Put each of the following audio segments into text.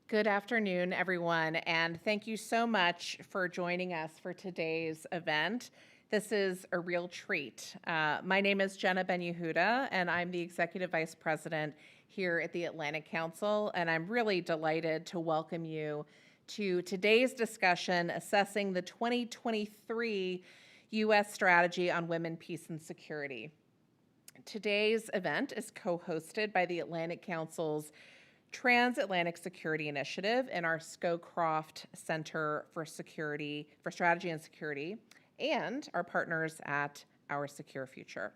Good afternoon, everyone, and thank you so much for joining us for today's event. This is a real treat. My name is Jenna Ben-Yehuda, and I'm the Executive Vice President here at the Atlantic Council, and I'm really delighted to welcome you to today's discussion assessing the 2023 U.S. Strategy on Women, Peace, and Security. Today's event is co-hosted by the Atlantic Council's Transatlantic Security Initiative and our Scowcroft Center for Strategy and Security, and our partners at Our Secure Future.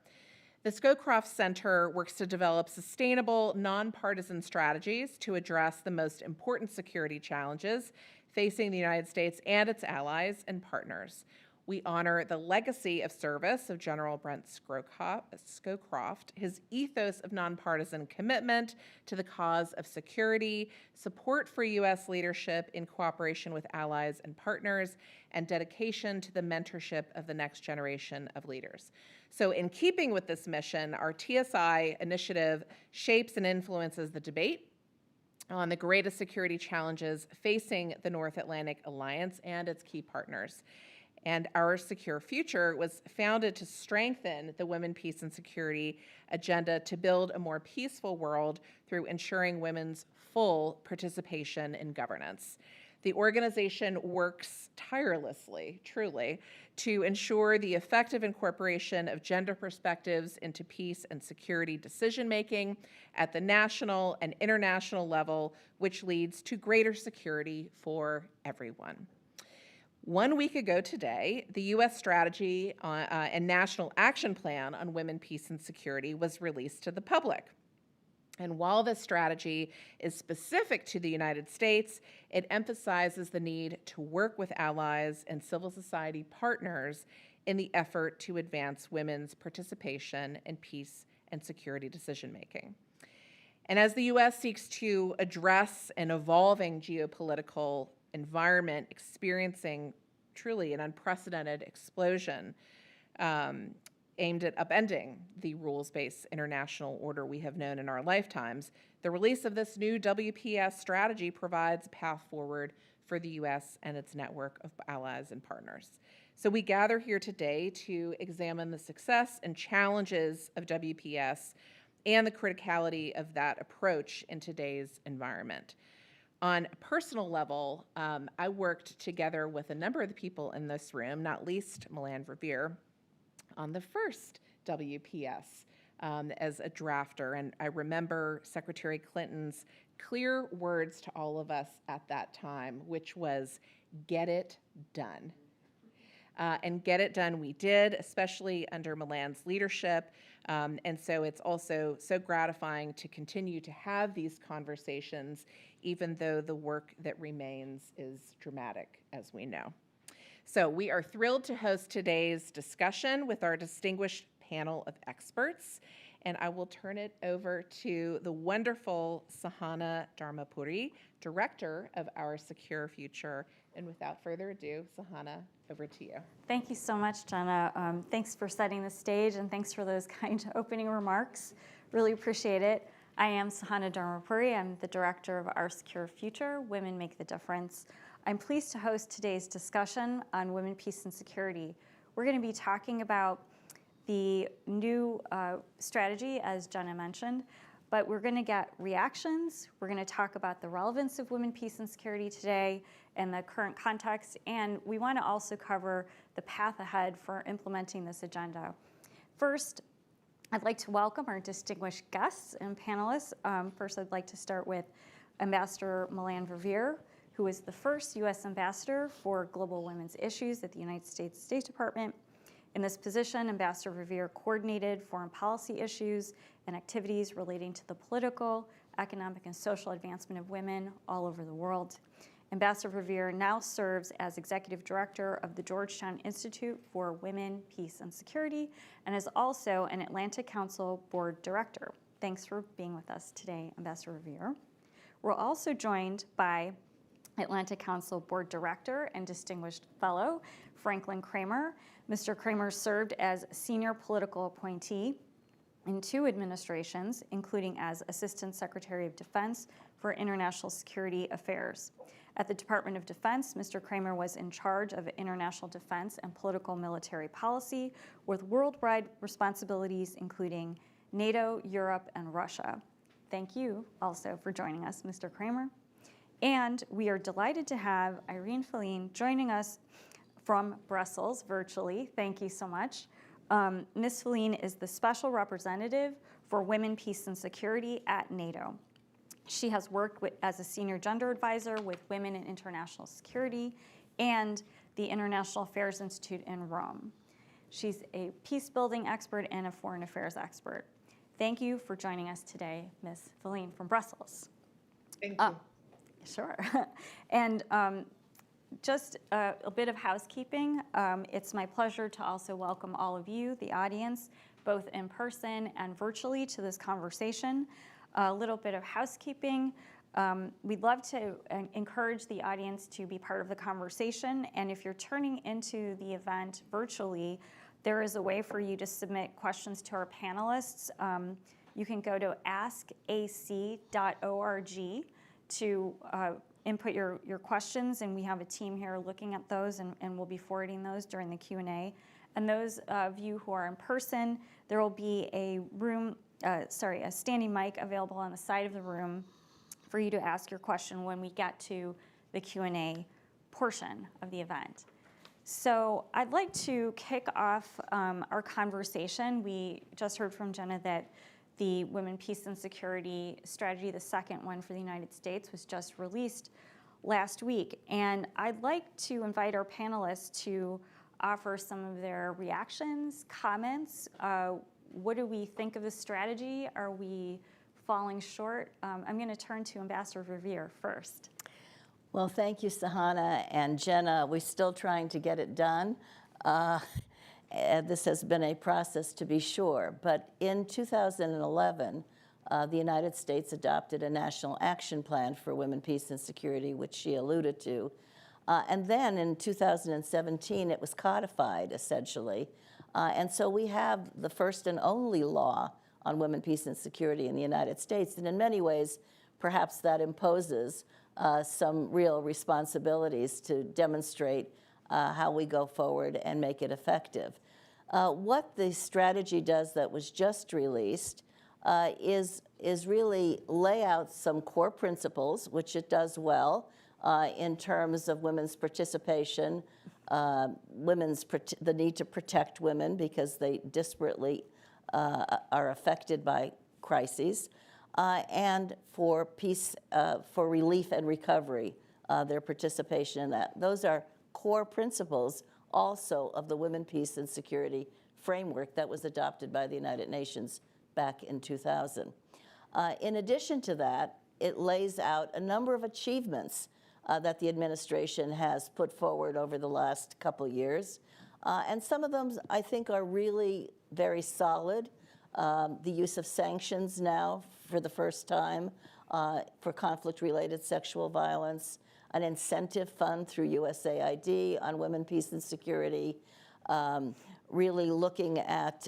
The Scowcroft Center works to develop sustainable, nonpartisan strategies to address the most important security challenges facing the United States and its allies and partners. We honor the legacy of service of General Brent Scowcroft, his ethos of nonpartisan commitment to the cause of security, support for U.S. leadership in cooperation with allies and partners, and dedication to the mentorship of the next generation of leaders. So in keeping with this mission, our TSI initiative shapes and influences the debate on the greatest security challenges facing the North Atlantic Alliance and its key partners. And Our Secure Future was founded to strengthen the women, peace, and security agenda to build a more peaceful world through ensuring women's full participation in governance. The organization works tirelessly, truly, to ensure the effective incorporation of gender perspectives into peace and security decision-making at the national and international level, which leads to greater security for everyone. 1 week ago today, the U.S. Strategy and National Action Plan on Women, Peace, and Security was released to the public. And while this strategy is specific to the United States, it emphasizes the need to work with allies and civil society partners in the effort to advance women's participation in peace and security decision-making. And as the U.S. seeks to address an evolving geopolitical environment experiencing truly an unprecedented explosion aimed at upending the rules-based international order we have known in our lifetimes, the release of this new WPS strategy provides a path forward for the U.S. and its network of allies and partners. So we gather here today to examine the success and challenges of WPS and the criticality of that approach in today's environment. On a personal level, I worked together with a number of the people in this room, not least Melanne Verveer, on the first WPS as a drafter. And I remember Secretary Clinton's clear words to all of us at that time, which was, "Get it done." And get it done we did, especially under Melanne's leadership. And so it's also so gratifying to continue to have these conversations, even though the work that remains is dramatic, as we know. So we are thrilled to host today's discussion with our distinguished panel of experts. And I will turn it over to the wonderful Sahana Dharmapuri, Director of Our Secure Future. And without further ado, Sahana, over to you. Thank you so much, Jenna. Thanks for setting the stage, and thanks for those kind opening remarks. Really appreciate it. I am Sahana Dharmapuri. I'm the Director of Our Secure Future, Women Make the Difference. I'm pleased to host today's discussion on women, peace, and security. We're going to be talking about the new strategy, as Jenna mentioned, but we're going to get reactions. We're going to talk about the relevance of women, peace, and security today and the current context, and we want to also cover the path ahead for implementing this agenda. First, I'd like to welcome our distinguished guests and panelists. First, I'd like to start with Ambassador Melanne Verveer, who is the first U.S. Ambassador for Global Women's Issues at the United States State Department. In this position, Ambassador Verveer coordinated foreign policy issues and activities relating to the political, economic, and social advancement of women all over the world. Ambassador Verveer now serves as Executive Director of the Georgetown Institute for Women, Peace, and Security, and is also an Atlantic Council Board Director. Thanks for being with us today, Ambassador Verveer. We're also joined by Atlantic Council Board Director and Distinguished Fellow, Franklin Kramer. Mr. Kramer served as Senior Political Appointee in 2 administrations, including as Assistant Secretary of Defense for International Security Affairs. At the Department of Defense, Mr. Kramer was in charge of international defense and political military policy with worldwide responsibilities including NATO, Europe, and Russia. Thank you also for joining us, Mr. Kramer. And we are delighted to have Irene Feline joining us from Brussels virtually. Thank you so much. Ms. Feline is the Special Representative for Women, Peace, and Security at NATO. She has worked as a Senior Gender Advisor with Women in International Security and the International Affairs Institute in Rome. She's a peace-building expert and a foreign affairs expert. Thank you for joining us today, Ms. Feline from Brussels. Thank you. Sure. And just a bit of housekeeping. It's my pleasure to also welcome all of you, the audience, both in person and virtually to this conversation. A little bit of housekeeping. We'd love to encourage the audience to be part of the conversation. And if you're turning into the event virtually, there is a way for you to submit questions to our panelists. You can go to askac.org to input your questions, and we have a team here looking at those, and we'll be forwarding those during the Q&A. And those of you who are in person, there will be a standing mic available on the side of the room for you to ask your question when we get to the Q&A portion of the event. So I'd like to kick off our conversation. We just heard from Jenna that the Women, Peace, and Security Strategy, the second one for the United States, was just released last week. And I'd like to invite our panelists to offer some of their reactions, comments. What do we think of the strategy? Are we falling short? I'm going to turn to Ambassador Verveer first. Well, thank you, Sahana and Jenna. We're still trying to get it done. This has been a process, to be sure. But in 2011, the United States adopted a national action plan for women, peace, and security, which she alluded to. And then in 2017, it was codified, essentially. And so we have the first and only law on women, peace, and security in the United States. And in many ways, perhaps that imposes some real responsibilities to demonstrate how we go forward and make it effective. What the strategy does that was just released is really lay out some core principles, which it does well, in terms of women's participation, the need to protect women because they disparately are affected by crises, and for peace, for relief and recovery, their participation in that. Those are core principles also of the Women, Peace, and Security framework that was adopted by the United Nations back in 2000. In addition to that, it lays out a number of achievements that the administration has put forward over the last couple years. And some of them, I think, are really very solid. The use of sanctions now for the first time for conflict-related sexual violence, an incentive fund through USAID on women, peace, and security, really looking at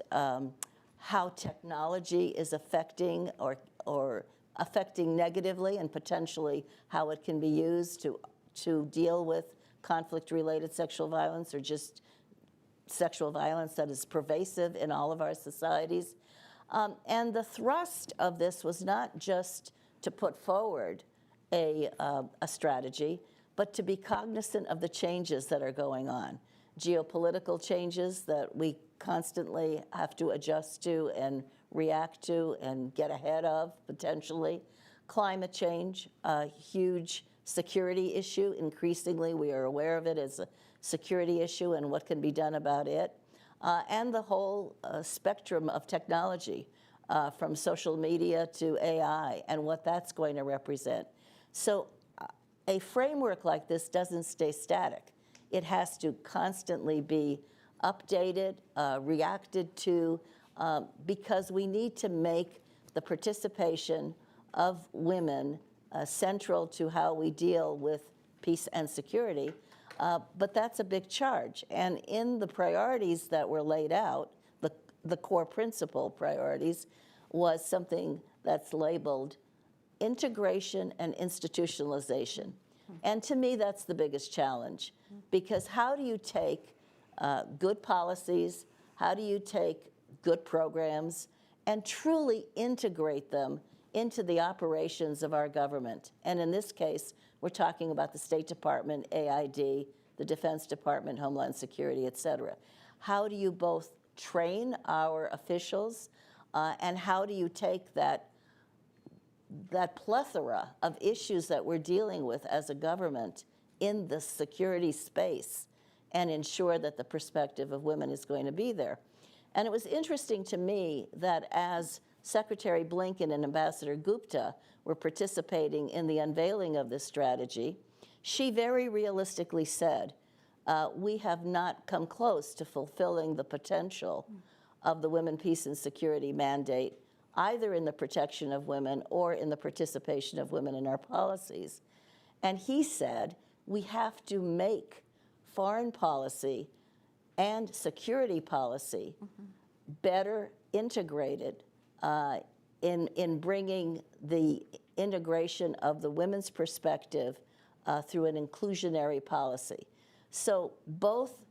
how technology is affecting or affecting negatively and potentially how it can be used to deal with conflict-related sexual violence or just sexual violence that is pervasive in all of our societies. And the thrust of this was not just to put forward a strategy, but to be cognizant of the changes that are going on. Geopolitical changes that we constantly have to adjust to and react to and get ahead of, potentially. Climate change, a huge security issue. Increasingly, we are aware of it as a security issue and what can be done about it. And the whole spectrum of technology, from social media to AI, and what that's going to represent. So a framework like this doesn't stay static. It has to constantly be updated, reacted to, because we need to make the participation of women central to how we deal with peace and security. But that's a big charge. And in the priorities that were laid out, the core principle priorities was something that's labeled integration and institutionalization. And to me, that's the biggest challenge, because how do you take good policies, how do you take good programs, and truly integrate them into the operations of our government? And in this case, we're talking about the State Department, AID, the Defense Department, Homeland Security, et cetera. How do you both train our officials, and how do you take that plethora of issues that we're dealing with as a government in the security space and ensure that the perspective of women is going to be there? And it was interesting to me that as Secretary Blinken and Ambassador Gupta were participating in the unveiling of this strategy, she very realistically said, we have not come close to fulfilling the potential of the Women, Peace, and Security mandate, either in the protection of women or in the participation of women in our policies. And he said, we have to make foreign policy and security policy better integrated in bringing the integration of the women's perspective through an inclusionary policy. So both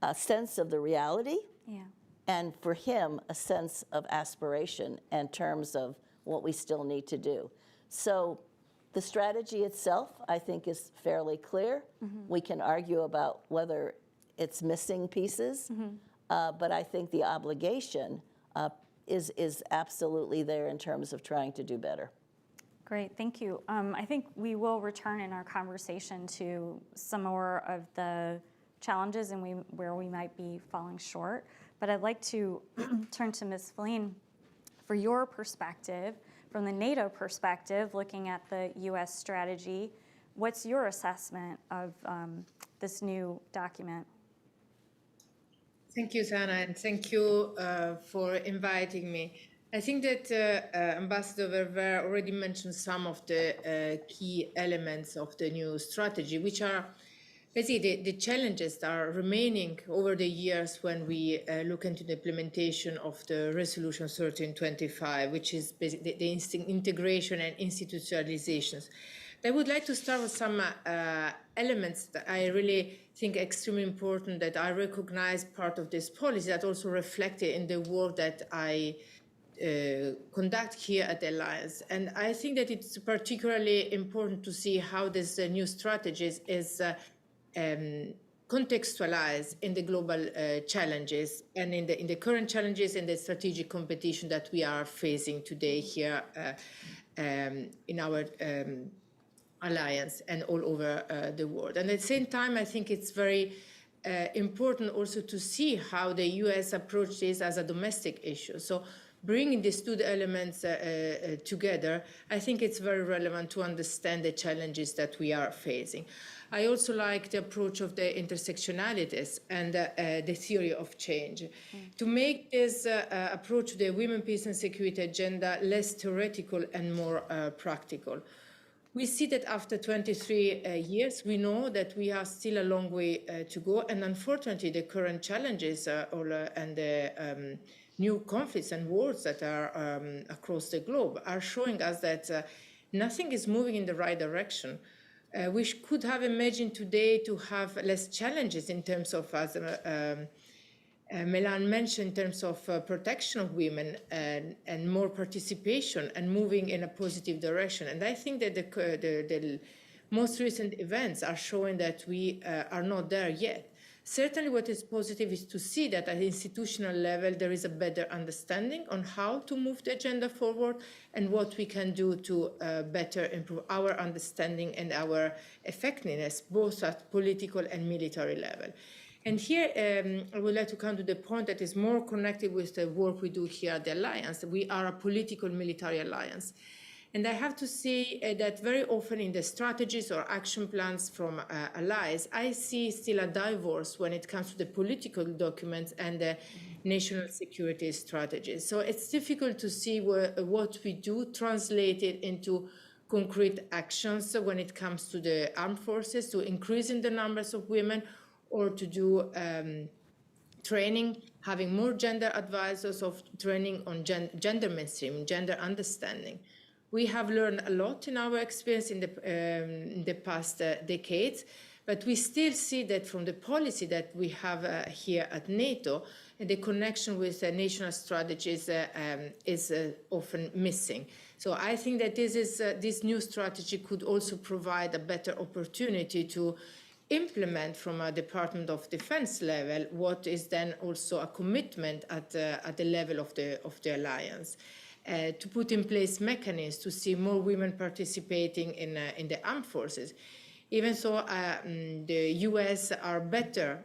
a sense of the reality, and for him, a sense of aspiration in terms of what we still need to do. So the strategy itself, I think, is fairly clear. We can argue about whether it's missing pieces, but I think the obligation is absolutely there in terms of trying to do better. Great, thank you. I think we will return in our conversation to some more of the challenges and where we might be falling short. But I'd like to turn to Ms. Feline for your perspective, from the NATO perspective, looking at the U.S. strategy. What's your assessment of this new document? Thank you, Sana, and thank you for inviting me. I think that Ambassador Verver already mentioned some of the key elements of the new strategy, which are basically the challenges that are remaining over the years when we look into the implementation of the Resolution 1325, which is basically the integration and institutionalizations. I would like to start with some elements that I really think are extremely important, that I recognize part of this policy, that also reflected in the work that I conduct here at the Alliance. And I think that it's particularly important to see how this new strategy is contextualized in the global challenges and in the current challenges and the strategic competition that we are facing today here in our alliance and all over the world. And at the same time, I think it's very important also to see how the U.S. approached this as a domestic issue. So bringing these two elements together, I think it's very relevant to understand the challenges that we are facing. I also like the approach of the intersectionalities and the theory of change. To make this approach to the Women, Peace and Security agenda less theoretical and more practical. We see that after 23 years, we know that we are still a long way to go. And unfortunately, the current challenges and the new conflicts and wars that are across the globe are showing us that nothing is moving in the right direction. We could have imagined today to have less challenges in terms of, as Melan mentioned, in terms of protection of women and more participation and moving in a positive direction. And I think that the most recent events are showing that we are not there yet. Certainly what is positive is to see that at the institutional level there is a better understanding on how to move the agenda forward and what we can do to better improve our understanding and our effectiveness, both at political and military level. And here I would like to come to the point that is more connected with the work we do here at the Alliance. We are a political military alliance. And I have to say that very often in the strategies or action plans from allies, I see still a divorce when it comes to the political documents and the national security strategies. So it's difficult to see what we do translated into concrete actions when it comes to the armed forces, to increasing the numbers of women, or to do training, having more gender advisors, of training on gender mainstream, gender understanding. We have learned a lot in our experience in the past decades, but we still see that from the policy that we have here at NATO, the connection with national strategies is often missing. So I think that this new strategy could also provide a better opportunity to implement from a Department of Defense level what is then also a commitment at the level of the alliance. To put in place mechanisms to see more women participating in the armed forces. Even so, the US are better,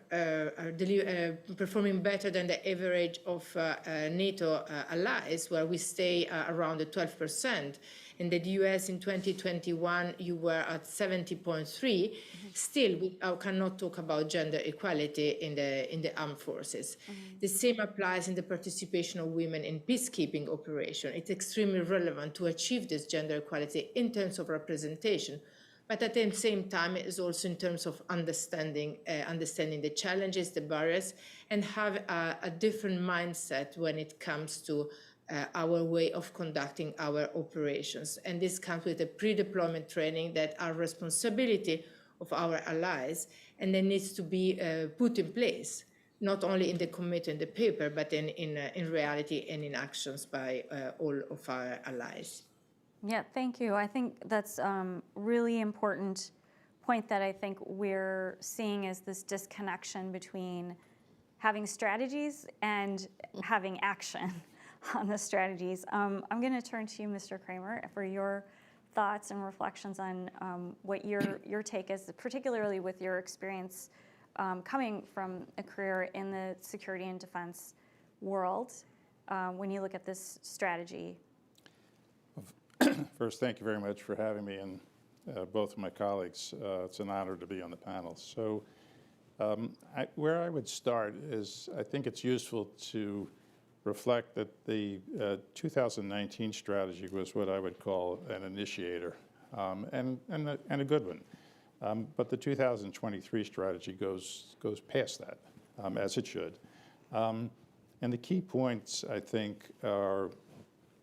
performing better than the average of NATO allies, where we stay around the 12%. In the US in 2021, you were at 70.3. Still, we cannot talk about gender equality in the armed forces. The same applies in the participation of women in peacekeeping operation. It's extremely relevant to achieve this gender equality in terms of representation. But at the same time, it is also in terms of understanding the challenges, the barriers, and have a different mindset when it comes to our way of conducting our operations. And this comes with the pre-deployment training that are responsibility of our allies, and then needs to be put in place, not only in the committee and the paper, but in reality and in actions by all of our allies. Yeah, thank you. I think that's really important point that I think we're seeing is this disconnection between having strategies and having action on the strategies. I'm going to turn to you, Mr. Kramer, for your thoughts and reflections on what your take is, particularly with your experience coming from a career in the security and defense world when you look at this strategy. First, thank you very much for having me and both of my colleagues. It's an honor to be on the panel. So where I would start is I think it's useful to reflect that the 2019 strategy was what I would call an initiator and a good one. But the 2023 strategy goes past that, as it should. And the key points, I think, are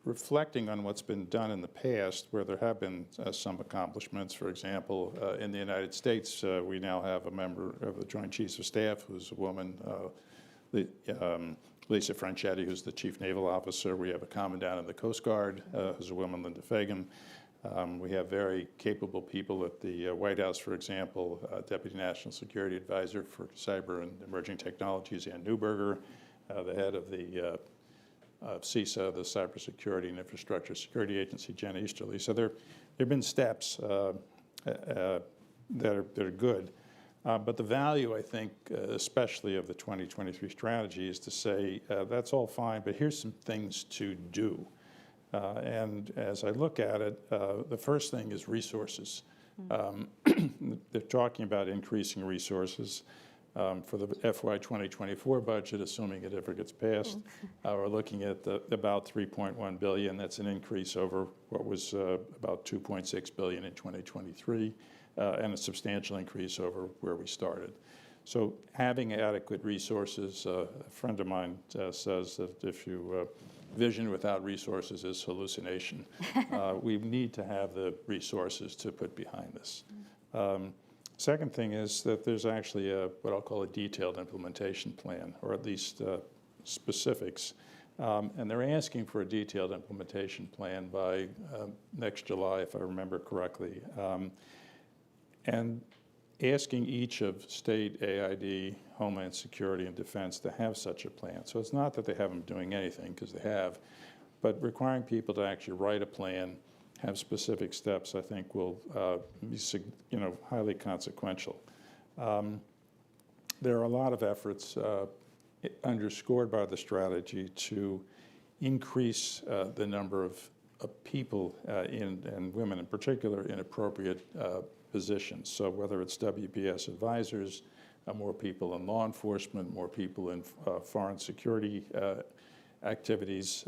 reflecting on what's been done in the past, where there have been some accomplishments. For example, in the United States, we now have a member of the Joint Chiefs of Staff who's a woman, Lisa Franchetti, who's the Chief Naval Officer. We have a Commandant of the Coast Guard, who's a woman, Linda Fagan. We have very capable people at the White House, for example, Deputy National Security Advisor for Cyber and Emerging Technologies, Ann Neuberger, the head of the CISA, the Cybersecurity and Infrastructure Security Agency, Jen Easterly. So there have been steps that are good. But the value, I think, especially of the 2023 strategy, is to say, that's all fine, but here's some things to do. And as I look at it, the first thing is resources. They're talking about increasing resources. For the FY 2024 budget, assuming it ever gets passed, we're looking at about $3.1 billion. That's an increase over what was about $2.6 billion in 2023, and a substantial increase over where we started. So having adequate resources, a friend of mine says that if you vision without resources is hallucination. We need to have the resources to put behind this. Second thing is that there's actually what I'll call a detailed implementation plan, or at least specifics. And they're asking for a detailed implementation plan by next July, if I remember correctly. And asking each of state, AID, Homeland Security, and Defense to have such a plan. So it's not that they haven't doing anything, because they have, but requiring people to actually write a plan, have specific steps, I think will be highly consequential. There are a lot of efforts underscored by the strategy to increase the number of people and women in particular in appropriate positions. So whether it's WPS advisors, more people in law enforcement, more people in foreign security activities,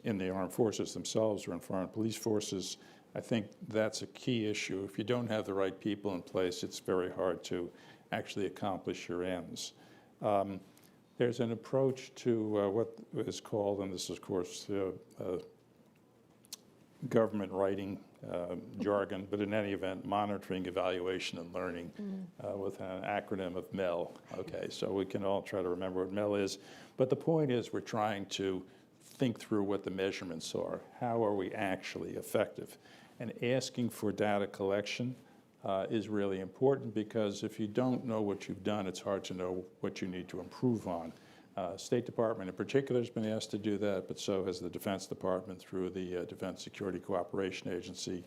in the armed forces themselves or in foreign police forces, I think that's a key issue. If you don't have the right people in place, it's very hard to actually accomplish your ends. There's an approach to what is called, and this is of course government writing jargon, but in any event, monitoring, evaluation, and learning with an acronym of MEL. Okay, so we can all try to remember what MEL is. But the point is we're trying to think through what the measurements are. How are we actually effective? And asking for data collection is really important, because if you don't know what you've done, it's hard to know what you need to improve on. State Department in particular has been asked to do that, but so has the Defense Department through the Defense Security Cooperation Agency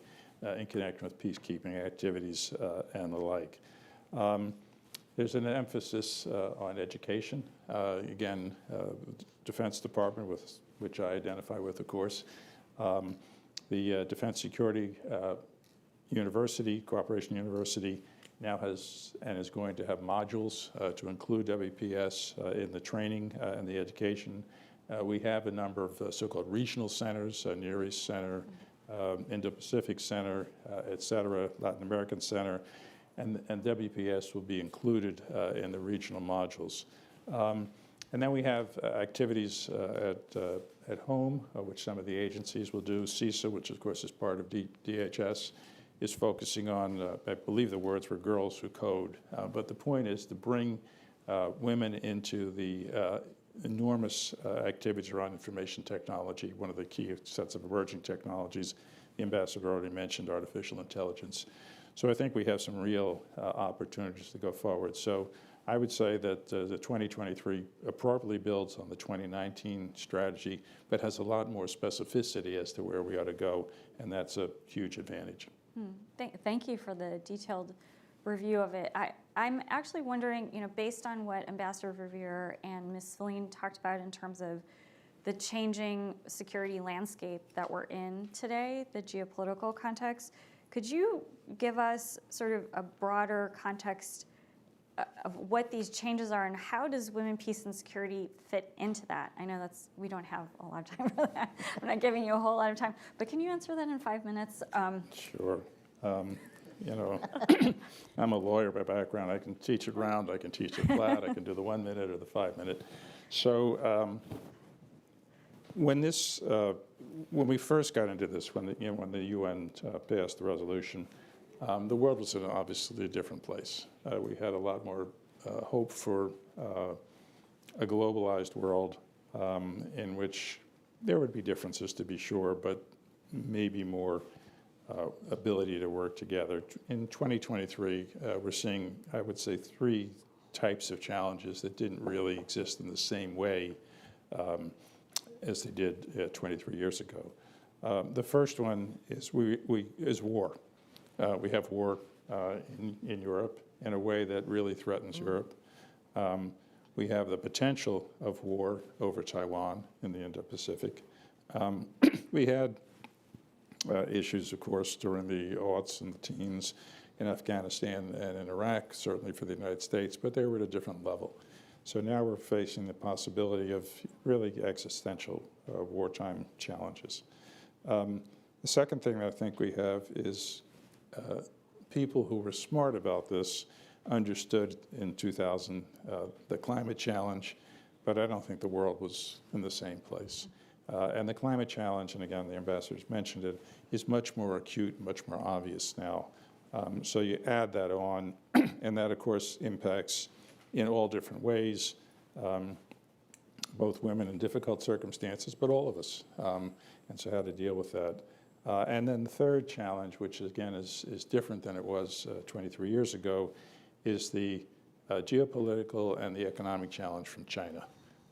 in connection with peacekeeping activities and the like. There's an emphasis on education. Again, Defense Department, with which I identify with, of course. The Defense Security University, Cooperation University, now has and is going to have modules to include WPS in the training and the education. We have a number of so-called regional centers, Near East Center, Indo-Pacific Center, et cetera, Latin American Center, and WPS will be included in the regional modules. And then we have activities at home, which some of the agencies will do. CISA, which of course is part of DHS, is focusing on, I believe the words were girls who code. But the point is to bring women into the enormous activities around information technology, one of the key sets of emerging technologies. The ambassador already mentioned artificial intelligence. So I think we have some real opportunities to go forward. So I would say that the 2023 appropriately builds on the 2019 strategy, but has a lot more specificity as to where we ought to go, and that's a huge advantage. Thank you for the detailed review of it. I'm actually wondering, based on what Ambassador Verveer and Ms. Feline talked about in terms of the changing security landscape that we're in today, the geopolitical context, could you give us sort of a broader context of what these changes are, and how does women, peace, and security fit into that? I know we don't have a lot of time for that. I'm not giving you a whole lot of time, but can you answer that in 5 minutes? Sure. I'm a lawyer by background. I can teach it round, I can teach it flat, I can do the 1 minute or the 5 minute. So when we first got into this, when the UN passed the resolution, the world was in obviously a different place. We had a lot more hope for a globalized world in which there would be differences, to be sure, but maybe more ability to work together. In 2023, we're seeing, I would say, 3 types of challenges that didn't really exist in the same way as they did 23 years ago. The first one is is war. We have war in Europe in a way that really threatens Europe. We have the potential of war over Taiwan in the Indo-Pacific. We had issues, of course, during the aughts and the teens in Afghanistan and in Iraq, certainly for the United States, but they were at a different level. So now we're facing the possibility of really existential wartime challenges. The second thing I think we have is people who were smart about this understood in 2000 the climate challenge, but I don't think the world was in the same place. And the climate challenge, and again, the ambassadors mentioned it, is much more acute, much more obvious now. So you add that on, and that, of course, impacts in all different ways, both women in difficult circumstances, but all of us, and so how to deal with that. And then the third challenge, which again is different than it was 23 years ago, is the geopolitical and the economic challenge from China.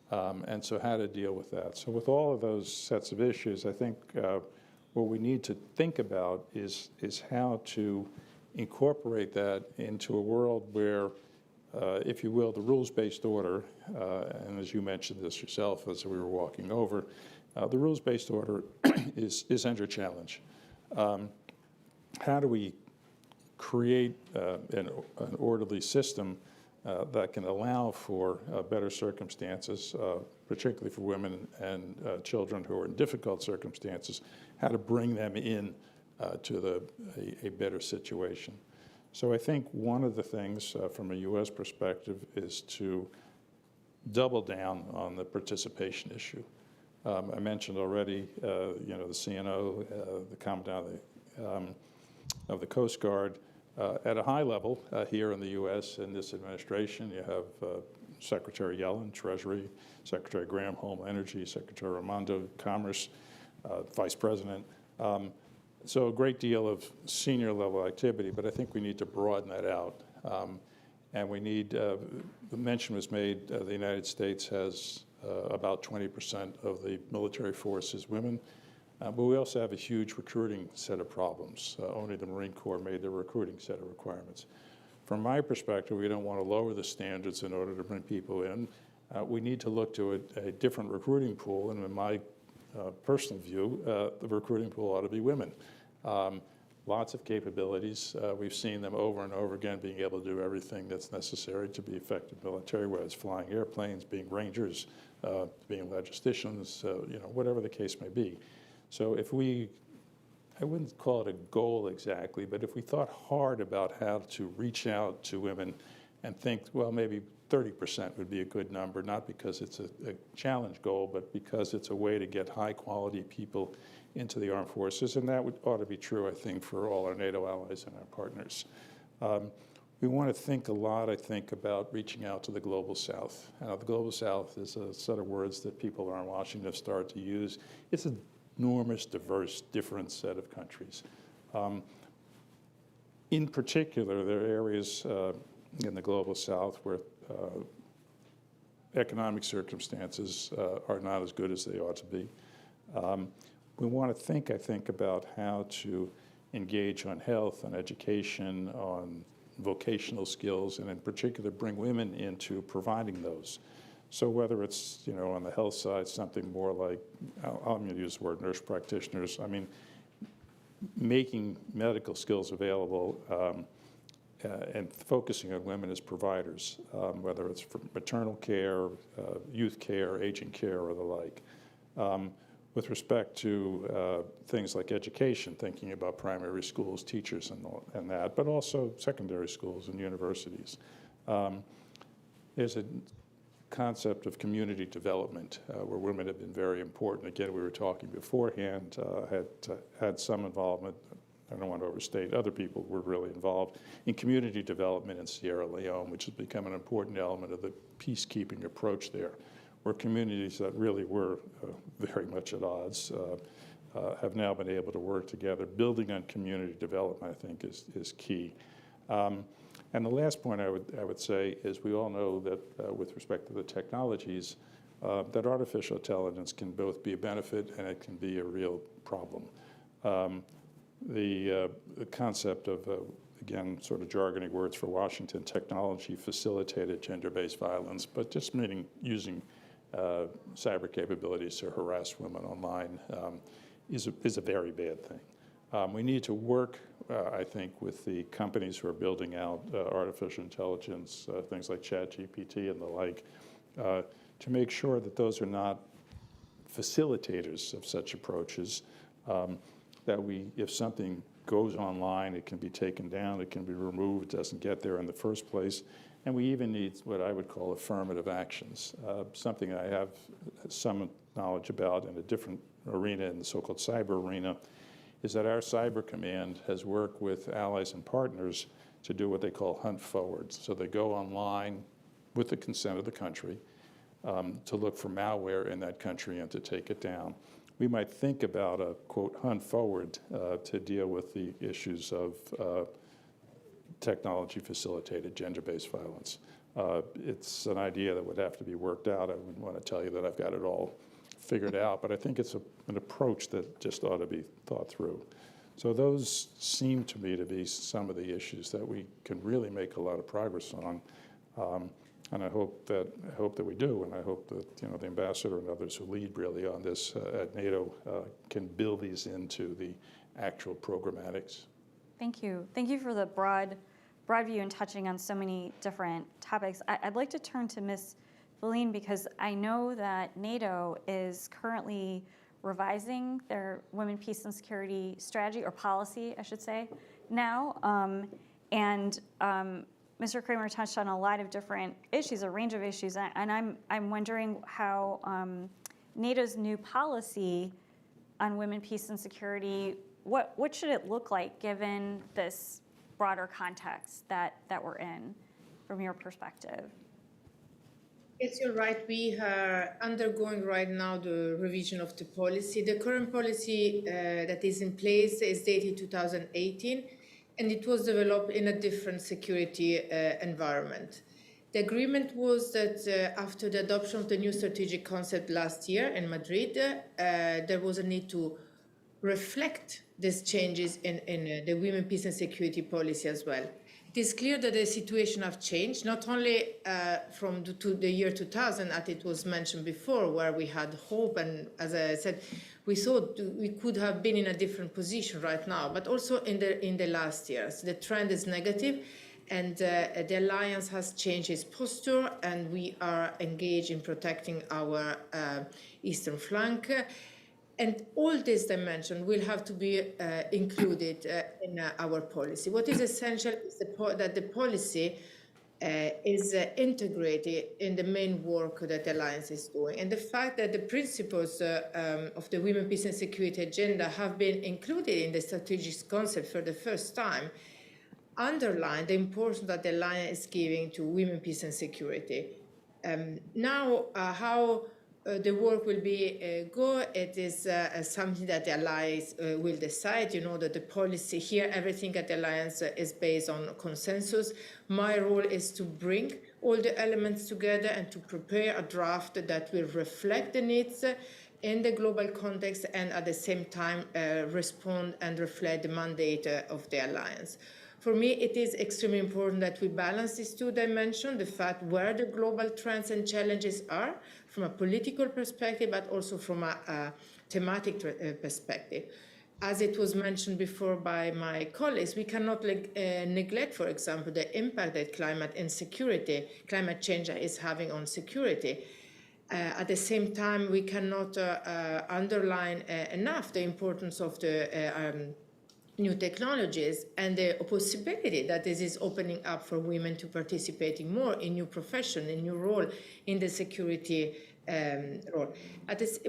And so how to deal with that. So with all of those sets of issues, I think what we need to think about is how to incorporate that into a world where, if you will, the rules-based order, and as you mentioned this yourself as we were walking over, the rules-based order is under challenge. How do we create an orderly system that can allow for better circumstances, particularly for women and children who are in difficult circumstances, how to bring them in to a better situation. So I think one of the things from a U.S. perspective is to double down on the participation issue. I mentioned already, the CNO, the Commandant of the Coast Guard. At a high level here in the U.S. in this administration, you have Secretary Yellen, Treasury, Secretary Graham, Homeland Energy, Secretary Raimondo, Commerce, Vice President. So a great deal of senior level activity, but I think we need to broaden that out. And we need, the mention was made, the United States has about 20% of the military force is women. But we also have a huge recruiting set of problems. Only the Marine Corps made their recruiting set of requirements. From my perspective, we don't want to lower the standards in order to bring people in. We need to look to a different recruiting pool, and in my personal view, the recruiting pool ought to be women. Lots of capabilities. We've seen them over and over again being able to do everything that's necessary to be effective military, whether it's flying airplanes, being rangers, being logisticians, whatever the case may be. So if I wouldn't call it a goal exactly, but if we thought hard about how to reach out to women and think, well, maybe 30% would be a good number, not because it's a challenge goal, but because it's a way to get high quality people into the armed forces, and that ought to be true, I think, for all our NATO allies and our partners. We want to think a lot, I think, about reaching out to the Global South. The Global South is a set of words that people around Washington have started to use. It's an enormous, diverse, different set of countries. In particular, there are areas in the Global South where economic circumstances are not as good as they ought to be. We want to think, I think, about how to engage on health, on education, on vocational skills, and in particular bring women into providing those. So whether it's, on the health side, something more like, I'm going to use the word nurse practitioners, I mean, making medical skills available and focusing on women as providers, whether it's for maternal care, youth care, aging care, or the like. With respect to things like education, thinking about primary schools, teachers, and that, but also secondary schools and universities. There's a concept of community development where women have been very important. Again, we were talking beforehand, had some involvement. I don't want to overstate, other people were really involved in community development in Sierra Leone, which has become an important element of the peacekeeping approach there, where communities that really were very much at odds have now been able to work together. Building on community development, I think, is key. And the last point I would say is we all know that with respect to the technologies, that artificial intelligence can both be a benefit and it can be a real problem. The concept of, again, sort of jargony words for Washington, technology facilitated gender-based violence, but just meaning using cyber capabilities to harass women online is a very bad thing. We need to work, I think, with the companies who are building out artificial intelligence, things like ChatGPT and the like, to make sure that those are not facilitators of such approaches, that if something goes online, it can be taken down, it can be removed, it doesn't get there in the first place. And we even need what I would call affirmative actions, something I have some knowledge about in a different arena, in the so-called cyber arena, is that our cyber command has worked with allies and partners to do what they call hunt forward. So they go online with the consent of the country to look for malware in that country and to take it down. We might think about a, quote, hunt forward to deal with the issues of technology-facilitated gender-based violence. It's an idea that would have to be worked out. I wouldn't want to tell you that I've got it all figured out, but I think it's an approach that just ought to be thought through. So those seem to me to be some of the issues that we can really make a lot of progress on. And I hope that we do, and I hope that the ambassador and others who lead really on this at NATO can build these into the actual programmatics. Thank you. Thank you for the broad view and touching on so many different topics. I'd like to turn to Ms. Valine, because I know that NATO is currently revising their Women, Peace, and Security strategy, or policy, I should say, now. Mr. Kramer touched on a lot of different issues, a range of issues, and I'm wondering how NATO's new policy on women, peace, and security, what should it look like given this broader context that we're in from your perspective? Yes, you're right. We are undergoing right now the revision of the policy. The current policy that is in place is dated 2018, and it was developed in a different security environment. The agreement was that after the adoption of the new strategic concept last year in Madrid, there was a need to reflect these changes in the women, peace and security policy as well. It is clear that the situation has changed, not only from the year 2000, as it was mentioned before, where we had hope, and as I said, we thought we could have been in a different position right now, but also in the last years. The trend is negative, and the alliance has changed its posture, and we are engaged in protecting our eastern flank. And all this dimension will have to be included in our policy. What is essential is that the policy is integrated in the main work that the Alliance is doing. And the fact that the principles of the Women, Peace and Security agenda have been included in the strategic concept for the first time underline the importance that the Alliance is giving to women, peace and security. Now, how the work will be it is something that the allies will decide. You know that the policy here, everything at the alliance is based on consensus. My role is to bring all the elements together and to prepare a draft that will reflect the needs in the global context and at the same time respond and reflect the mandate of the alliance. For me, it is extremely important that we balance these two dimensions, the fact where the global trends and challenges are from a political perspective, but also from a thematic perspective. As it was mentioned before by my colleagues, we cannot neglect, for example, the impact that climate change is having on security. At the same time, we cannot underline enough the importance of the new technologies and the possibility that this is opening up for women to participating more in new profession, in new role in the security role.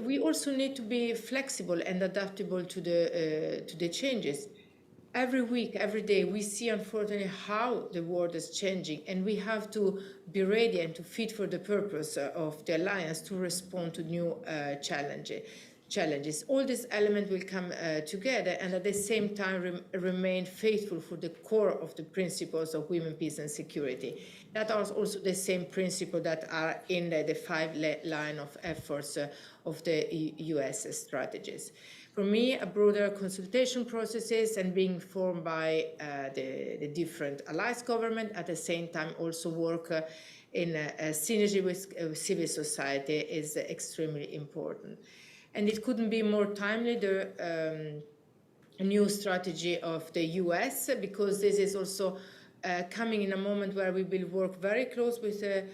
We also need to be flexible and adaptable to the changes. Every week, every day, we see unfortunately how the world is changing, and we have to be ready and to fit for the purpose of the alliance to respond to new challenges. All these elements will come together and at the same time remain faithful for the core of the principles of women, peace and security. That are also the same principles that are in the 5 line of efforts of the US strategies. For me, a broader consultation processes and being informed by the different allies government, at the same time also work in synergy with civil society is extremely important. And it couldn't be more timely, the new strategy of the US, because this is also coming in a moment where we will work very close with the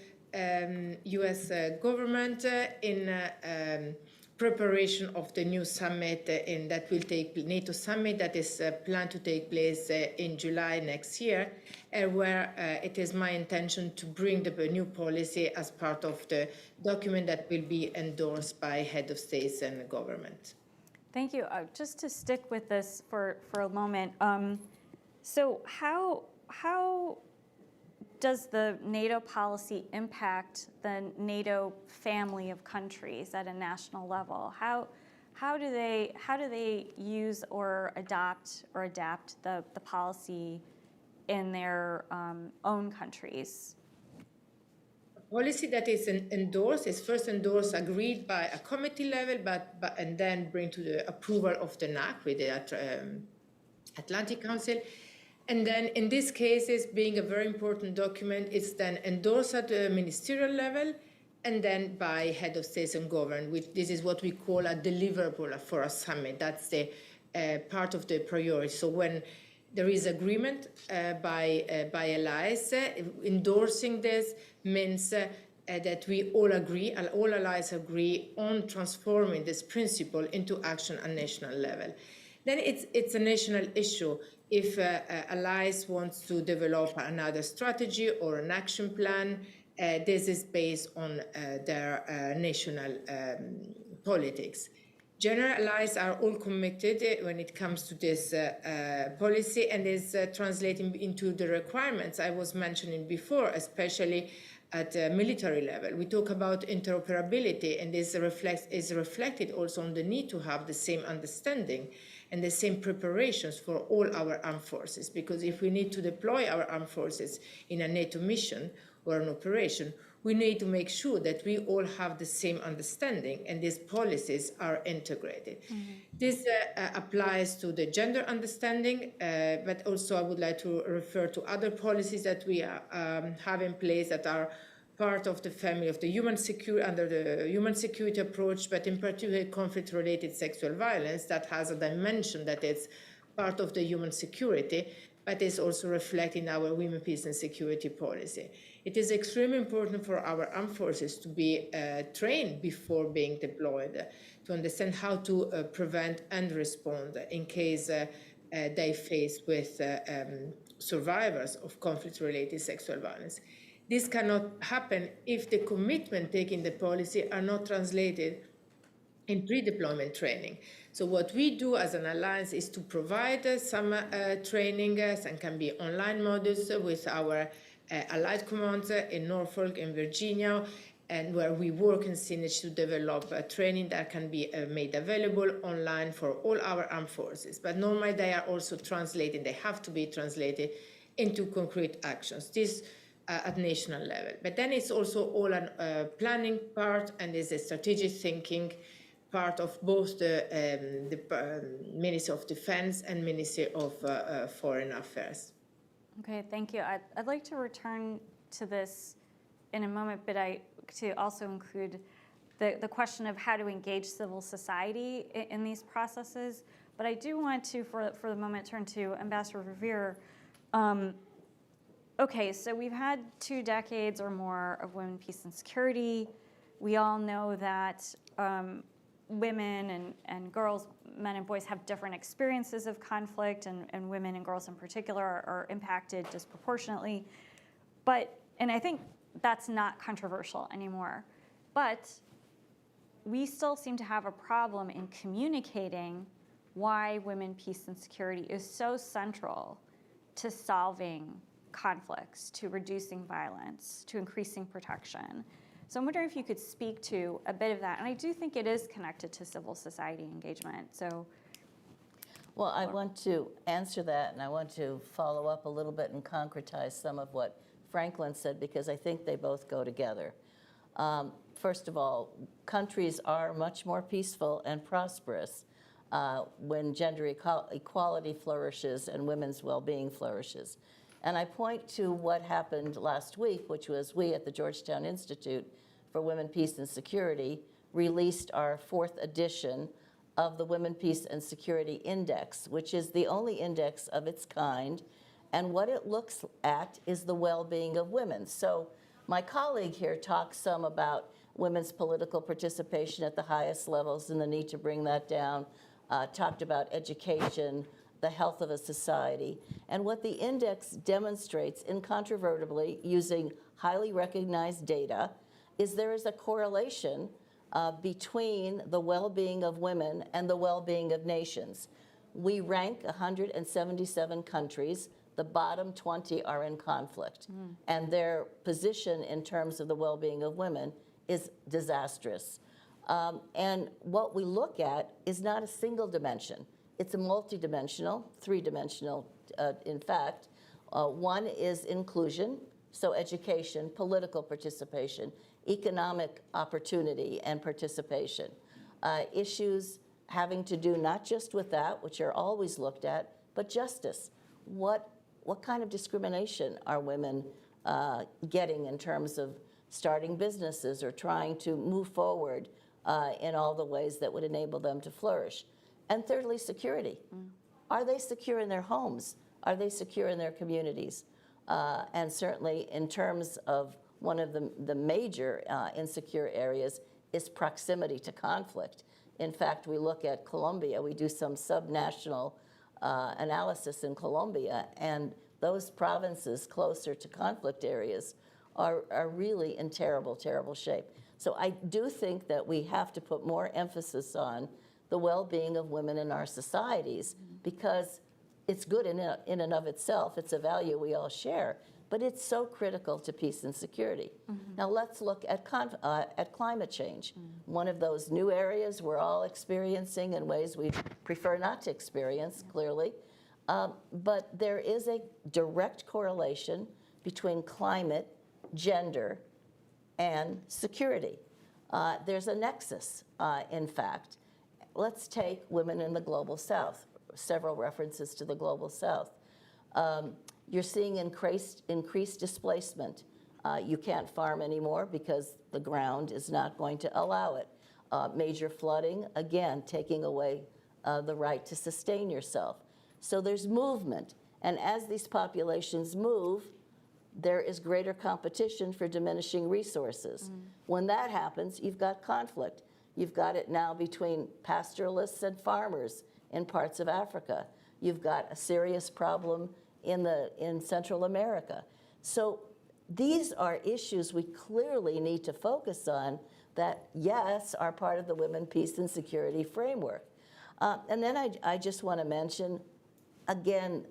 US government in preparation of the new summit that will take NATO summit that is planned to take place in July next year, where it is my intention to bring the new policy as part of the document that will be endorsed by head of states and government. Thank you. Just to stick with this for a moment, so how does the NATO policy impact the NATO family of countries at a national level? How do they use or adapt the policy in their own countries? A policy that is endorsed is first endorsed, agreed by a committee level, and then bring to the approval of the NAC with the Atlantic Council. And then in these cases, being a very important document, it's then endorsed at the ministerial level and then by head of states and government, which this is what we call a deliverable for a summit. That's the part of the priority. So when there is agreement by allies, endorsing this means that we all agree, all allies agree on transforming this principle into action at national level. Then it's a national issue. If allies want to develop another strategy or an action plan, this is based on their national politics. General allies are all committed when it comes to this policy, and is translating into the requirements I was mentioning before, especially at the military level. We talk about interoperability, and this is reflected also on the need to have the same understanding and the same preparations for all our armed forces. Because if we need to deploy our armed forces in a NATO mission or an operation, we need to make sure that we all have the same understanding and these policies are integrated. This applies to the gender understanding, but also I would like to refer to other policies that we have in place that are part of the family of the under the human security approach, but in particular conflict-related sexual violence that has a dimension that is part of the human security, but is also reflected in our women, peace and security policy. It is extremely important for our armed forces to be trained before being deployed, to understand how to prevent and respond in case they face with survivors of conflict-related sexual violence. This cannot happen if the commitment taken in the policy are not translated in pre-deployment training. So what we do as an alliance is to provide some training, and can be online modules with our allied commands in Norfolk and Virginia, and where we work in synergy to develop training that can be made available online for all our armed forces. But normally they are also translated, they have to be translated into concrete actions. This at national level. But then it's also all a planning part, and is a strategic thinking part of both the Ministry of Defense and Ministry of Foreign Affairs. Okay, thank you. I'd like to return to this in a moment, but to also include the question of how to engage civil society in these processes. But I do want to, for the moment, turn to Ambassador Revere. Okay, so we've had 2 decades or more of women, peace, and security. We all know that women and girls, men and boys have different experiences of conflict, and women and girls in particular are impacted disproportionately. And I think that's not controversial anymore. But we still seem to have a problem in communicating why women, peace, and security is so central to solving conflicts, to reducing violence, to increasing protection. So I'm wondering if you could speak to a bit of that. And I do think it is connected to civil society engagement. So, well, I want to answer that, and I want to follow up a little bit and concretize some of what Franklin said, because I think they both go together. First of all, countries are much more peaceful and prosperous when gender equality flourishes and women's well-being flourishes. And I point to what happened last week, which was we at the Georgetown Institute for Women, Peace, and Security released our 4th edition of the Women, Peace, and Security Index, which is the only index of its kind. And what it looks at is the well-being of women. So my colleague here talks some about women's political participation at the highest levels and the need to bring that down, talked about education, the health of a society. And what the index demonstrates incontrovertibly using highly recognized data is there is a correlation between the well-being of women and the well-being of nations. We rank 177 countries. The bottom 20 are in conflict. And their position in terms of the well-being of women is disastrous. And what we look at is not a single dimension. It's a multidimensional, 3-dimensional, in fact. One is inclusion, so education, political participation, economic opportunity and participation. Issues having to do not just with that, which are always looked at, but justice. What kind of discrimination are women getting in terms of starting businesses or trying to move forward in all the ways that would enable them to flourish? And thirdly, security. Are they secure in their homes? Are they secure in their communities? And certainly in terms of one of the major insecure areas is proximity to conflict. In fact, we look at Colombia, we do some subnational analysis in Colombia, and those provinces closer to conflict areas are really in terrible, terrible shape. So I do think that we have to put more emphasis on the well-being of women in our societies, because it's good in and of itself. It's a value we all share, but it's so critical to peace and security. Now let's look at climate change. One of those new areas we're all experiencing in ways we prefer not to experience, clearly. But there is a direct correlation between climate, gender, and security. There's a nexus, in fact. Let's take women in the Global South, several references to the Global South. You're seeing increased displacement. You can't farm anymore because the ground is not going to allow it. Major flooding, again, taking away the right to sustain yourself. So there's movement, and as these populations move, there is greater competition for diminishing resources. When that happens, you've got conflict. You've got it now between pastoralists and farmers in parts of Africa. You've got a serious problem in Central America. So these are issues we clearly need to focus on that, yes, are part of the Women, Peace, and Security framework. And then I just want to mention, again,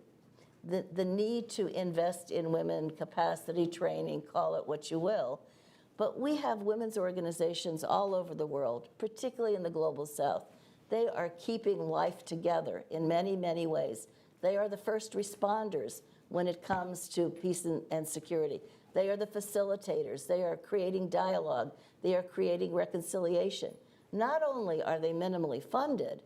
the need to invest in women capacity training, call it what you will. But we have women's organizations all over the world, particularly in the Global South. They are keeping life together in many, many ways. They are the first responders when it comes to peace and security. They are the facilitators. They are creating dialogue. They are creating reconciliation. Not only are they minimally funded,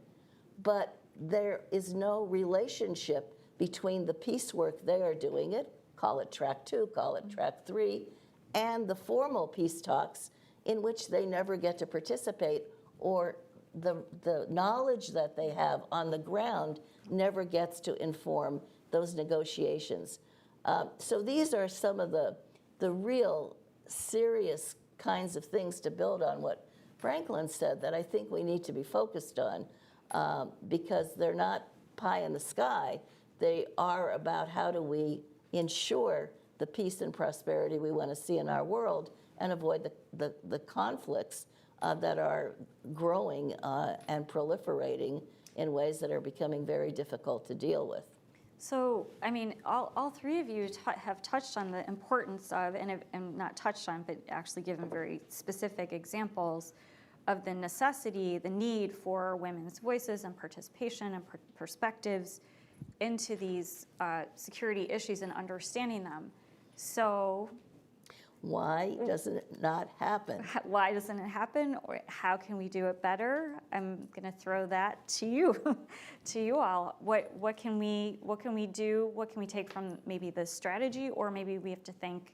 but there is no relationship between the peace work they are doing it, call it track 2, call it track 3, and the formal peace talks in which they never get to participate, or the knowledge that they have on the ground never gets to inform those negotiations. So these are some of the real serious kinds of things to build on what Franklin said that I think we need to be focused on, because they're not pie in the sky. They are about how do we ensure the peace and prosperity we want to see in our world and avoid the conflicts that are growing and proliferating in ways that are becoming very difficult to deal with. So, I mean, all three of you have touched on the importance of, and not touched on, but actually given very specific examples of the necessity, the need for women's voices and participation and perspectives into these security issues and understanding them. So why doesn't it not happen? why doesn't it happen, or how can we do it better? I'm going to throw that to you, to you all. What can we do? What can we take from maybe the strategy, or maybe we have to think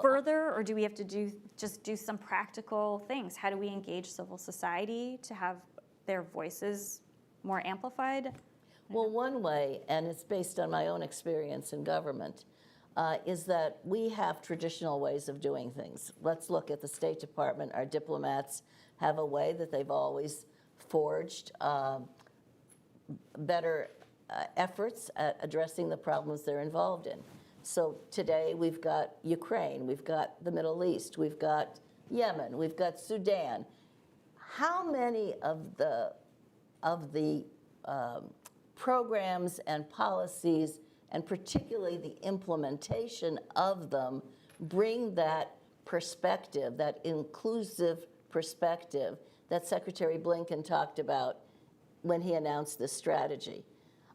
further, or do we have to do some practical things? How do we engage civil society to have their voices more amplified? Well, one way, and it's based on my own experience in government, is that we have traditional ways of doing things. Let's look at the State Department. Our diplomats have a way that they've always forged better efforts at addressing the problems they're involved in. So today we've got Ukraine, we've got the Middle East, we've got Yemen, we've got Sudan. How many of the programs and policies, and particularly the implementation of them, bring that perspective, that inclusive perspective that Secretary Blinken talked about when he announced this strategy?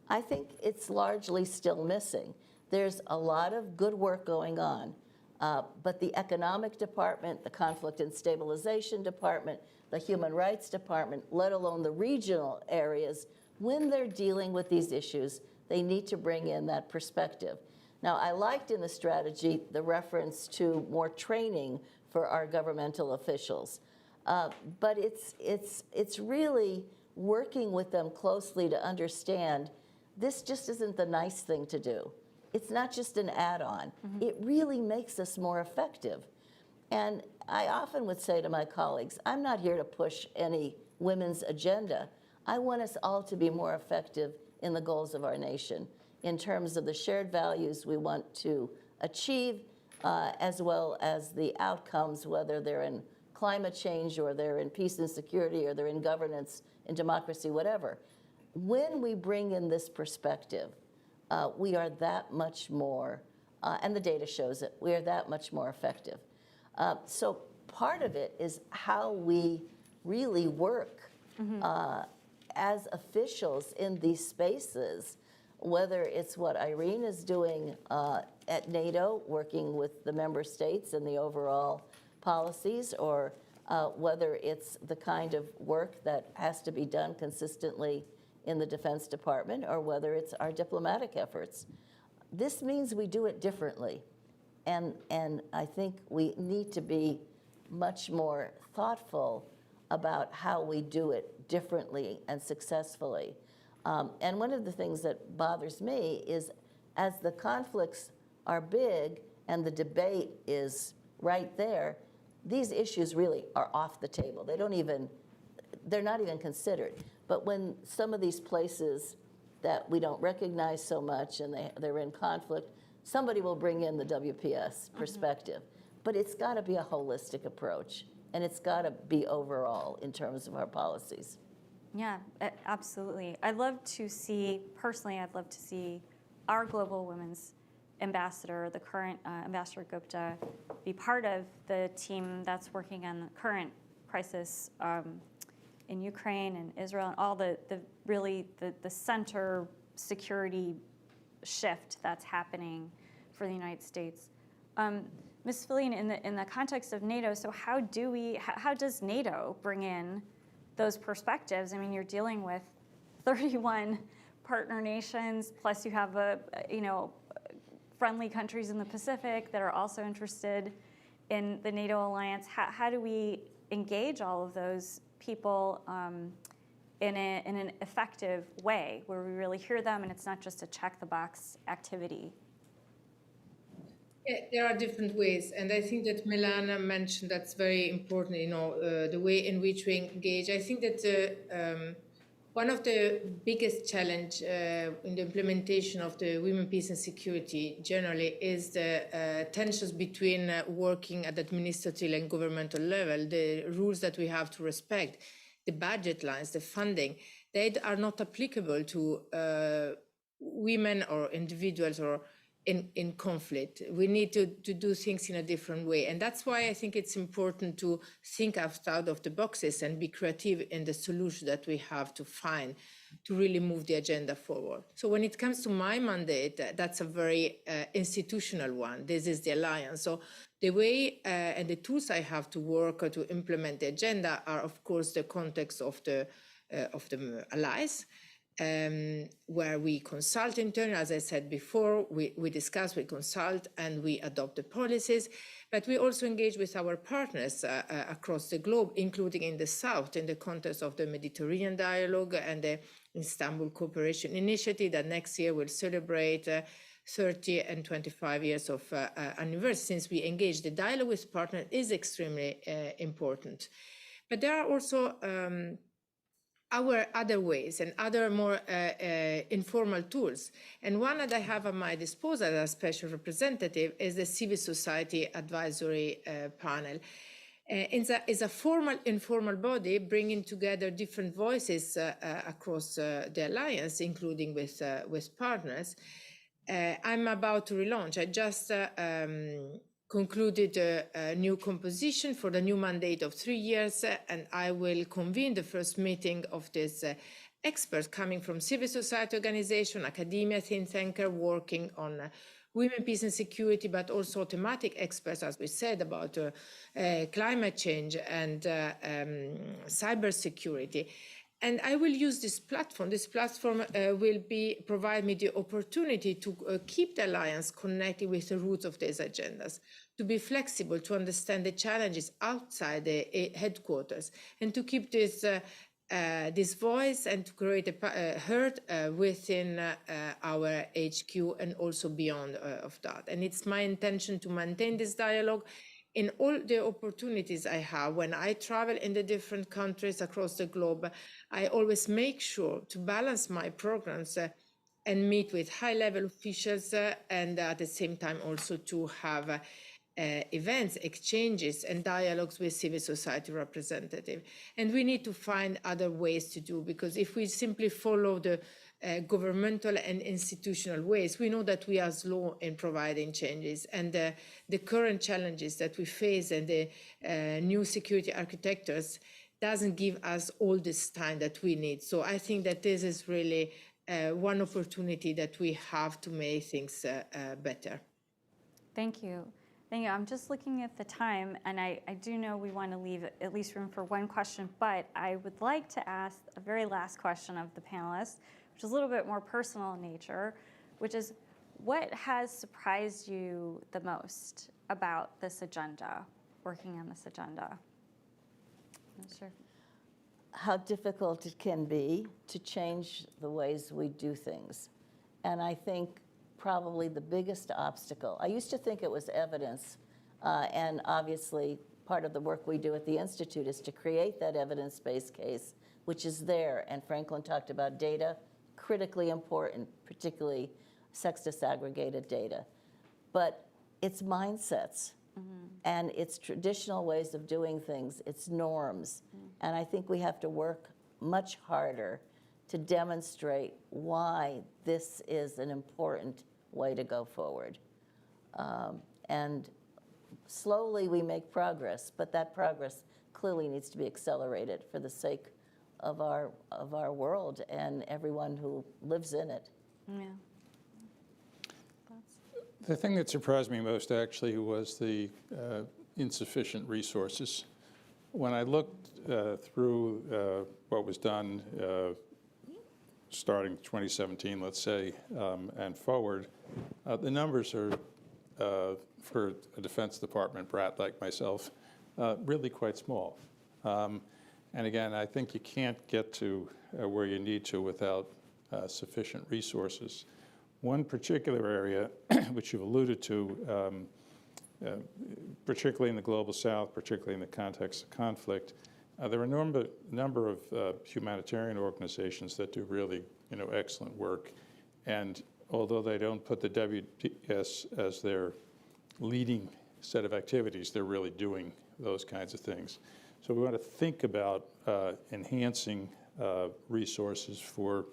I think it's largely still missing. There's a lot of good work going on, but the Economic Department, the Conflict and Stabilization Department, the Human Rights Department, let alone the regional areas, when they're dealing with these issues, they need to bring in that perspective. Now, I liked in the strategy the reference to more training for our governmental officials, but it's really working with them closely to understand this just isn't the nice thing to do. It's not just an add-on. Mm-hmm. It really makes us more effective. And I often would say to my colleagues, I'm not here to push any women's agenda. I want us all to be more effective in the goals of our nation in terms of the shared values we want to achieve, as well as the outcomes, whether they're in climate change or they're in peace and security or they're in governance and democracy, whatever. When we bring in this perspective, we are that much more, and the data shows it, we are that much more effective. So part of it is how we really work as officials in these spaces, whether it's what Irene is doing at NATO, working with the member states and the overall policies, or whether it's the kind of work that has to be done consistently in the Defense Department, or whether it's our diplomatic efforts. This means we do it differently. And I think we need to be much more thoughtful about how we do it differently and successfully. And one of the things that bothers me is as the conflicts are big and the debate is right there, these issues really are off the table. They're not even considered. But when some of these places that we don't recognize so much and they're in conflict, somebody will bring in the WPS perspective. But it's got to be a holistic approach, and it's got to be overall in terms of our policies. Yeah, absolutely. I'd love to see our Global Women's Ambassador, the current Ambassador Gupta, be part of the team that's working on the current crisis in Ukraine and Israel and all the center security shift that's happening for the United States. Ms. Fillion, in the context of NATO, so how does NATO bring in those perspectives? I mean, you're dealing with 31 partner nations, plus you have friendly countries in the Pacific that are also interested in the NATO alliance. How do we engage all of those people in an effective way where we really hear them and it's not just a check the box activity? Yeah, there are different ways, and I think that Melana mentioned that's very important, the way in which we engage. I think that one of the biggest challenge in the implementation of the Women, Peace and Security generally is the tensions between working at the administrative and governmental level, the rules that we have to respect, the budget lines, the funding. They are not applicable to women or individuals or in conflict. We need to do things in a different way. And that's why I think it's important to think outside of the boxes and be creative in the solution that we have to find to really move the agenda forward. So when it comes to my mandate, that's a very institutional one. This is the alliance. So the way and the tools I have to work to implement the agenda are, of course, the context of the allies, where we consult internally. As I said before, we discuss, we consult, and we adopt the policies. But we also engage with our partners across the globe, including in the South, in the context of the Mediterranean Dialogue and the Istanbul Cooperation Initiative that next year will celebrate 30 and 25 years of anniversary since we engaged. The dialogue with partners is extremely important. But there are also our other ways and other more informal tools. And one that I have at my disposal as a special representative is the Civil Society Advisory Panel. It's a formal, informal body bringing together different voices across the alliance, including with partners. I'm about to relaunch. I just concluded a new composition for the new mandate of 3 years, and I will convene the first meeting of these experts coming from civil society organization, academia, think tanker, working on women, peace and security, but also thematic experts, as we said, about climate change and cybersecurity. And I will use this platform. This platform will provide me the opportunity to keep the alliance connected with the roots of these agendas, to be flexible, to understand the challenges outside the headquarters, and to keep this voice and to create a heard within our HQ and also beyond of that. And it's my intention to maintain this dialogue in all the opportunities I have. When I travel in the different countries across the globe, I always make sure to balance my programs and meet with high-level officials, and at the same time also to have events, exchanges, and dialogues with civil society representatives. And we need to find other ways to do, because if we simply follow the governmental and institutional ways, we know that we are slow in providing changes. And the current challenges that we face and the new security architectures doesn't give us all this time that we need. So I think that this is really one opportunity that we have to make things better. Thank you. Thank you. I'm just looking at the time, and I do know we want to leave at least room for one question, but I would like to ask a very last question of the panelists, which is a little bit more personal in nature, which is, what has surprised you the most about this agenda, working on this agenda? I'm not sure. How difficult it can be to change the ways we do things. And I think probably the biggest obstacle, I used to think it was evidence, and obviously part of the work we do at the Institute is to create that evidence-based case, which is there. And Franklin talked about data, critically important, particularly sex disaggregated data. But it's mindsets. And it's traditional ways of doing things, it's norms. And I think we have to work much harder to demonstrate why this is an important way to go forward. And slowly we make progress, but that progress clearly needs to be accelerated for the sake of our world and everyone who lives in it. Yeah. The thing that surprised me most actually was the insufficient resources. When I looked through what was done starting 2017, let's say, and forward, the numbers are, for a Defense Department brat like myself, really quite small. And again, I think you can't get to where you need to without sufficient resources. One particular area, which you've alluded to, particularly in the Global South, particularly in the context of conflict, there are a number of humanitarian organizations that do really, excellent work. And although they don't put the WPS as their leading set of activities, they're really doing those kinds of things. So we want to think about enhancing resources for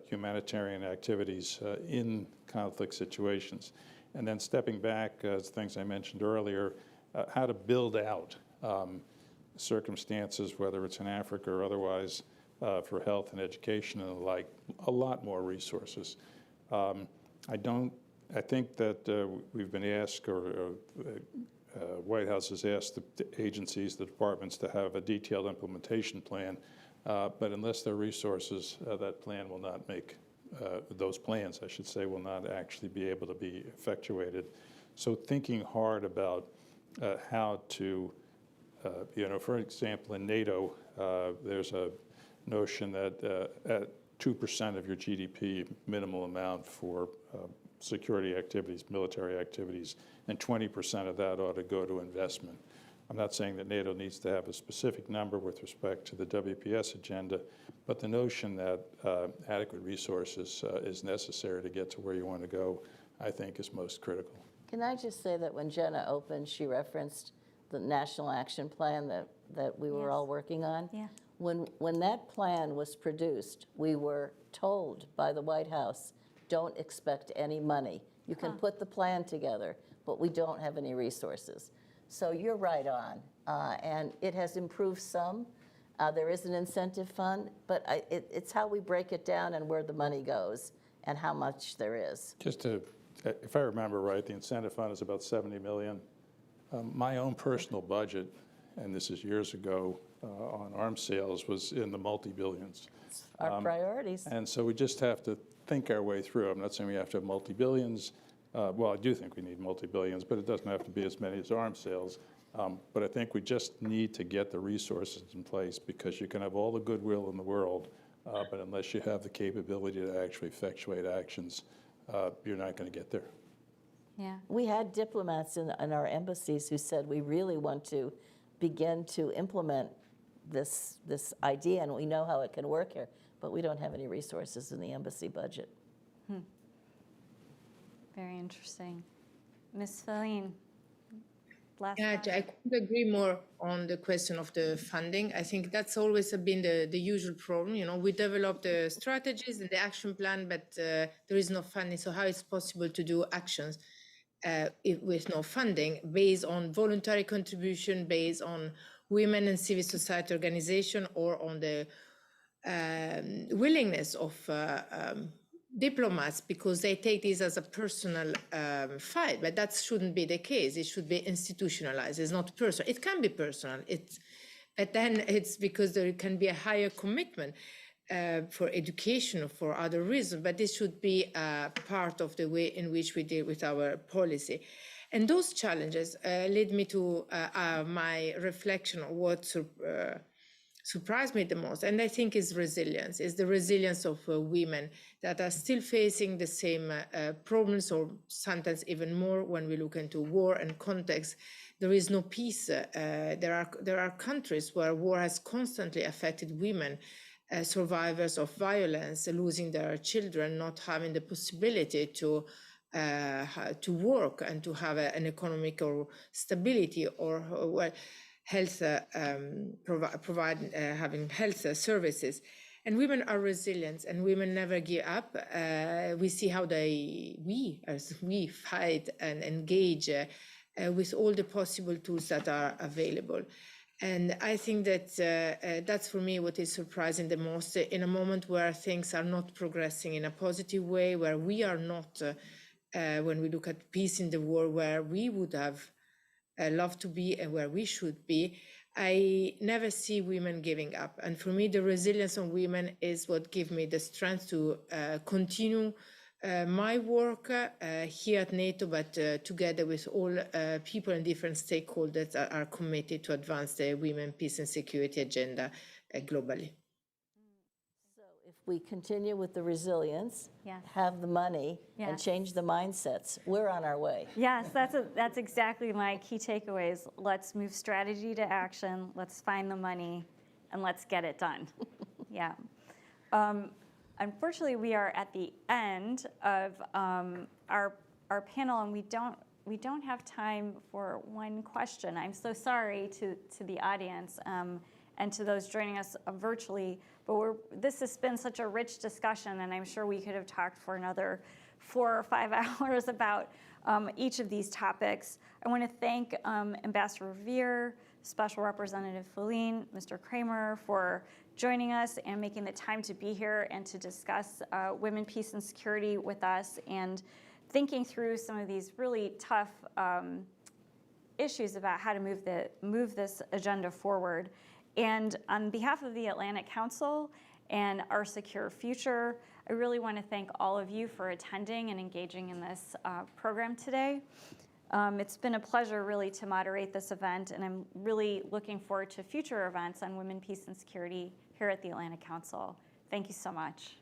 humanitarian activities in conflict situations. And then stepping back, things I mentioned earlier, how to build out circumstances, whether it's in Africa or otherwise, for health and education and the like, a lot more resources. I think that we've been asked, or White House has asked the agencies, the departments, to have a detailed implementation plan. But unless there are resources, that plan will not make, those plans, I should say, will not actually be able to be effectuated. So thinking hard about how to, for example, in NATO, there's a notion that at 2% of your GDP, minimal amount for security activities, military activities, and 20% of that ought to go to investment. I'm not saying that NATO needs to have a specific number with respect to the WPS agenda, but the notion that adequate resources is necessary to get to where you want to go, I think, is most critical. Can I just say that when Jenna opened, she referenced the National Action Plan that we were all working on? Yeah. When that plan was produced, we were told by the White House, don't expect any money. You can put the plan together, but we don't have any resources. So you're right on, and it has improved some. There is an incentive fund, but it's how we break it down and where the money goes and how much there is. Just to, if I remember right, the incentive fund is about $70 million. My own personal budget, and this is years ago, on arms sales was in the multi-billions. Our priorities. And so we just have to think our way through. I'm not saying we have to have multi-billions. Well, I do think we need multi-billions, but it doesn't have to be as many as arms sales. But I think we just need to get the resources in place, because you can have all the goodwill in the world, but unless you have the capability to actually effectuate actions, you're not going to get there. Yeah. We had diplomats in our embassies who said, we really want to begin to implement this idea, and we know how it can work here, but we don't have any resources in the embassy budget. Very interesting. Ms. Feline, last Yeah, comment. I couldn't agree more on the question of the funding. I think that's always been the usual problem. You know, we develop the strategies and the action plan, but there is no funding. So how is it possible to do actions with no funding based on voluntary contribution, based on women and civil society organization, or on the willingness of diplomats, because they take this as a personal fight, but that shouldn't be the case. It should be institutionalized. It's not personal. It can be personal. But then it's because there can be a higher commitment for education or for other reasons, but this should be part of the way in which we deal with our policy. And those challenges lead me to my reflection on what surprised me the most, and I think is resilience, is the resilience of women that are still facing the same problems, or sometimes even more when we look into war and context. There is no peace. There are countries where war has constantly affected women, survivors of violence, losing their children, not having the possibility to work and to have an economical stability, or health, having health services. And women are resilient, and women never give up. We see how we fight and engage with all the possible tools that are available. And I think that that's for me what is surprising the most, in a moment where things are not progressing in a positive way, where we are not, when we look at peace in the world, where we would have love to be and where we should be. I never see women giving up. And for me, the resilience of women is what gives me the strength to continue my work here at NATO, but together with all people and different stakeholders that are committed to advance the women, peace and security agenda globally. So if we continue with the resilience, Yes. have the money, and Yes. change the mindsets, we're on our way. Yes, that's exactly my key takeaways. Let's move strategy to action. Let's find the money, and let's get it done. Yeah. Unfortunately, we are at the end of our panel, and we don't have time for one question. I'm so sorry to the audience and to those joining us virtually, but this has been such a rich discussion, and I'm sure we could have talked for another 4 or 5 hours about each of these topics. I want to thank Ambassador Revere, Special Representative Feline, Mr. Kramer for joining us and making the time to be here and to discuss women, peace, and security with us, and thinking through some of these really tough issues about how to move this agenda forward. And on behalf of the Atlantic Council and Our Secure Future, I really want to thank all of you for attending and engaging in this program today. It's been a pleasure really to moderate this event, and I'm really looking forward to future events on women, peace, and security here at the Atlantic Council. Thank you so much.